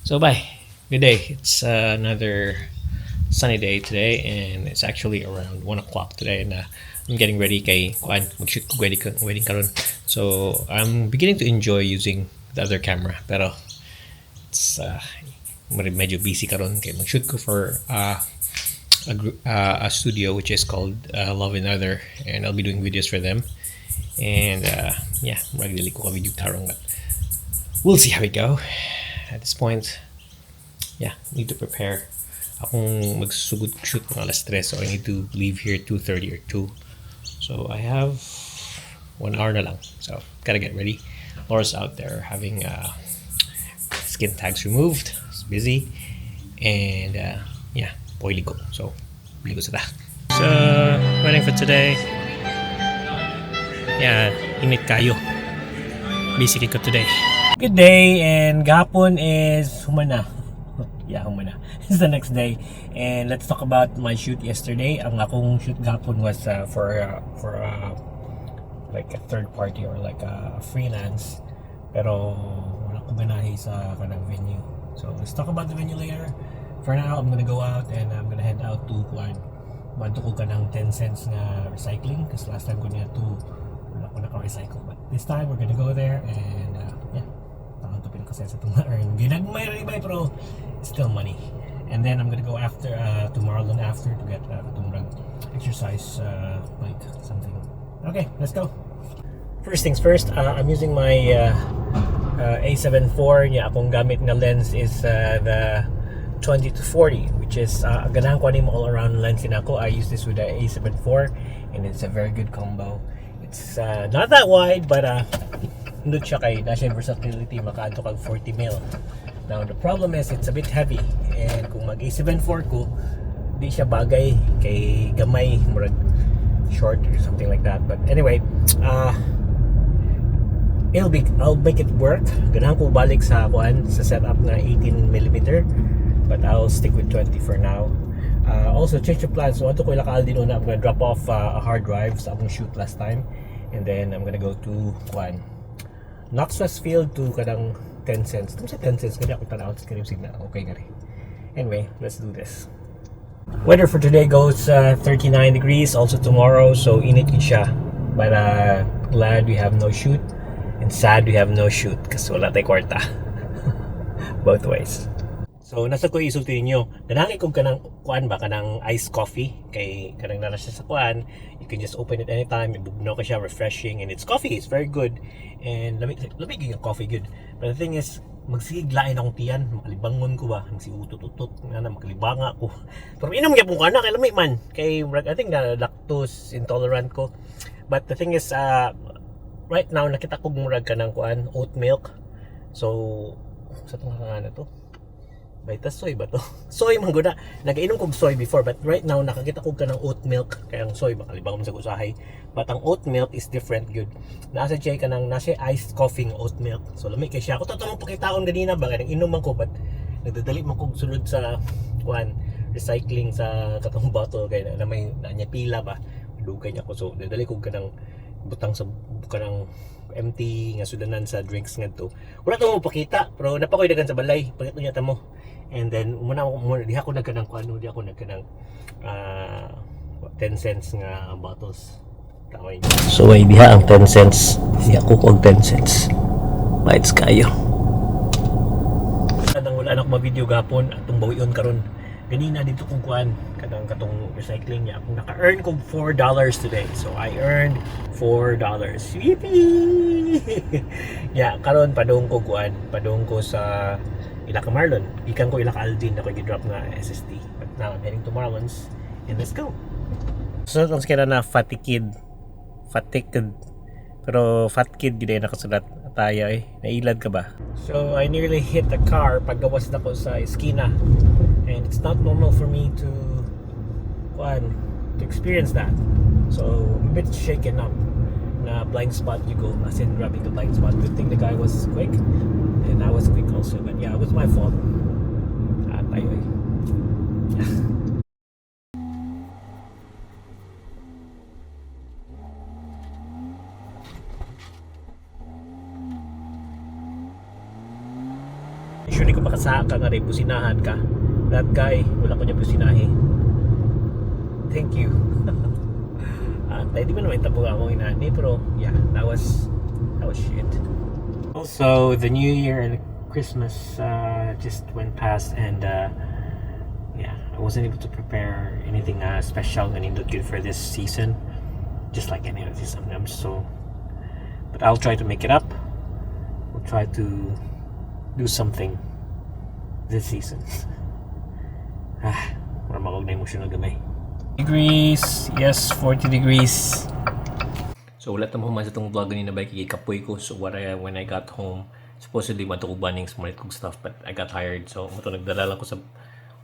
So bye. Good day. It's another sunny day today, and it's actually around 1 o'clock today, and I'm getting ready kay kuan mag-shoot ko wedding karon. So I'm beginning to enjoy using the other camera, pero it's medyo busy karon kay mag-shoot ko for a studio which is called Love and Other, and I'll be doing videos for them. And yeah, regularly ko ka video tarong, but we'll see how we go. At this point, yeah, need to prepare. Akong magsugod shoot ng alas 3, so I need to leave here 2:30 or 2. So I have 1 hour na lang. So gotta get ready. Laura's out there having skin tags removed. It's busy. And yeah, boily ko. So ligo sa ta. So running for today. Yeah, init kayo. Busy ko today. Good day, and gahapon is humana. Yeah, humana. It's the next day, and let's talk about my shoot yesterday. Ang akong shoot gahapon was for like a third party or like a freelance. Pero wala ko ganahe sa kanang venue. So let's talk about the venue later. For now, I'm gonna go out and I'm gonna head out to Kuan. Banto ko kanang 10 cents na recycling because last time ko niya to wala ko naka-recycle. But this time we're gonna go there and yeah. Takantupin ko sa itong na-earn. Ginagmay rin ba, pero it's still money. And then I'm gonna go after tomorrow after to get itong exercise like something. Okay, let's go. First things first, I'm using my A7 IV. Yeah, akong gamit na lens is the 20-40, which is ganahan ko mo all around lens in ako. I use this with the A7 IV, and it's a very good combo. It's not that wide, but nut siya kay nasa versatility, makaadto kag 40 mil. Now the problem is it's a bit heavy, and kung mag A7 IV ko, di siya bagay kay gamay, murag short or something like that. But anyway, I'll make it work. Ganahan ko balik sa setup na 18mm, but I'll stick with 20 for now. Also change of plans. So ato ko ilakal din una, I'm gonna drop off a hard drive sa akong shoot last time, and then I'm gonna go to Knoxwest Field to kadang 10 cents. Ito sa 10 cents kaya ako tanaw sa karib signal. Okay gari. Anyway, let's do this. Weather for today goes 39 degrees also tomorrow, so init yun siya. But glad we have no shoot, and sad we have no shoot kasi wala tayo kwarta. Both ways. So nasa ko isulti ninyo, ganangin kung kanang kuan ba kanang iced coffee kay kanang nana siya sa kuan, you can just open it anytime, ibugnaw ka siya, refreshing, and it's coffee, it's very good, and lamig yung coffee good. But the thing is, magsiglain akong tiyan, makalibangon ko ba, magsigutot-utot nga na makalibanga ko. Pero inom gyapon ko na kay lamig man, kay I think na lactose intolerant ko. But the thing is right now nakita ko murag kanang kuan oat milk. So sa tong nga to. Baita soy ba to? Soy man gud na. Nagainom kog soy before, but right now nakakita ko kanang oat milk, kaya ang soy baka libang sa usahay. But ang oat milk is different good. Nasa siya kanang nasa iced coffee oat milk. So lamig kay siya. Ako tatong pakitaon ganina ba kanang inom man ko, but nagdadali man kog sulod sa kuan recycling sa katong bottle kay na may nanya pila ba. Dugay niya ko, so dadali kog kanang butang sa kanang empty nga sudanan sa drinks ngadto. Wala to mo pakita, pero napakoy dagan sa balay. Pakita niya ta mo. And then muna di ako nagkanang kuano, di ako nagkanang 10 cents nga bottles. Taway. So ay diha ang 10 cents. Di ako kog 10 cents. Bites kayo. Kadang wala na ako ma-video gapon atong bawion karon. Ganina dito kong kuan kadang katong recycling niya. Akong naka-earn kog $4 today. So I earned $4. Yippee! Yeah, karon padung ko kuan, padung ko sa Ilaka Marlon. Ikan ko Ilaka Aldin ako gi-drop na SSD. But now I'm heading to Marlon's, and let's go. So ang kaya na fatigued. Pero fat kid gid na nakasulat tayo eh. Nailad ka ba? So I nearly hit the car paggawas na ko sa eskina. And it's not normal for me to experience that. So I'm a bit shaken up. Na blind spot you go, as in grabbing the blind spot. Good thing the guy was quick, and I was quick also. But yeah, it was my fault. Tayo eh. Usually ko makasaka nga rin, businahan ka. That guy, wala ko niya businahe. Thank you. Tayo di ba naman tabo akong inani, pero yeah, that was shit. Also, the New Year and Christmas just went past, and yeah, I wasn't able to prepare anything special and not good for this season, just like any other season. But I'll try to make it up. We'll try to do something this season. Wala makog na emotional gamay. Degrees, yes, 40 degrees. So wala tamo man sa itong vlog ganina ba kikapoy ko. So when I got home, supposedly matukuban yung smalit kong stuff, but I got tired. So ito nagdala lang ko sa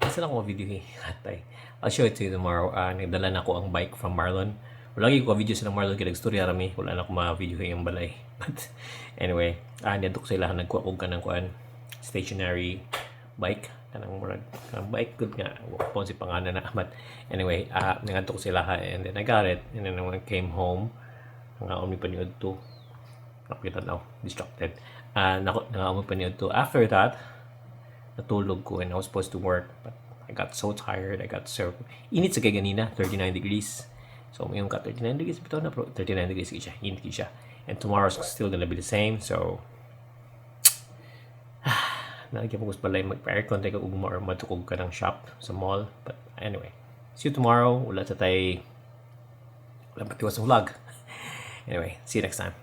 saan ako video hatay. I'll show it to you tomorrow. Nagdala na ko ang bike from Marlon. Wala lagi ko video sa Marlon kaya nagstorya rami. Wala na ko ma-video yung balay. But anyway, nandito ko sila nagkuha ko ka ng stationary bike. Kanang murag bike good nga po si pangalan na but anyway nangadto ko sila and then I got it, and then when I came home nangaon mi paniud to nakita now distracted nangaon mi paniud to. After that natulog ko and I was supposed to work, but I got so tired. I got so init sa kay ganina 39 degrees, so yung ka 39 degrees bitaw na pro 39 degrees siya, init siya, and tomorrow's still gonna be the same. So nalagyan ko balay mag-aircon tayo ugma or matukog ka ng shop sa mall. But anyway, see you tomorrow. Wala pati was vlog. Anyway, see you next time.